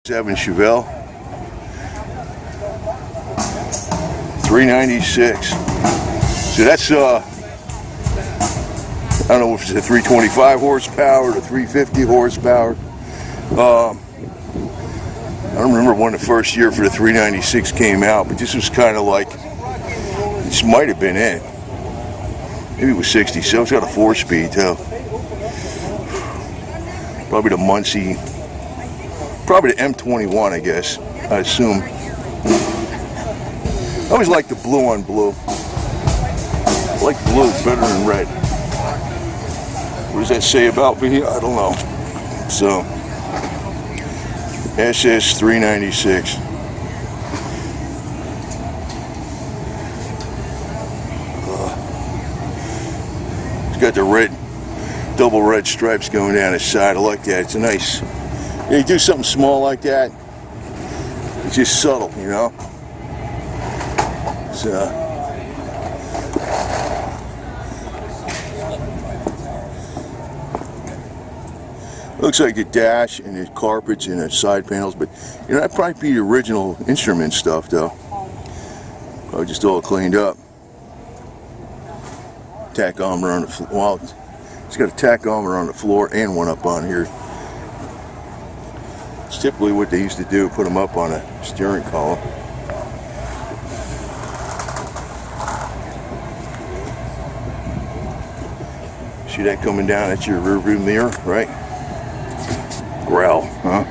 7 Chevelle 396. So that's I don't know if it's a 325 horsepower or 350 horsepower. I don't remember when the first year for the 396 came out, but this was kind of like, this might have been it. Maybe it was 60, so it's got a 4-speed too. Probably the Muncie, probably the M21, I guess, I assume. I always like the blue on blue. I like blue better than red. What does that say about me? I don't know. So, SS 396. It's got the red, double red stripes going down the side. I like that. It's a nice, you do something small like that, it's just subtle, you know. So, looks like the dash and the carpets and the side panels, but you know, that'd probably be the original instrument stuff though. Probably just all cleaned up. Tachometer on the floor. Well, it's got a tachometer on the floor and one up on here. It's typically what they used to do, put them up on a steering column. See that coming down? That's your rear view mirror, right? Growl, huh?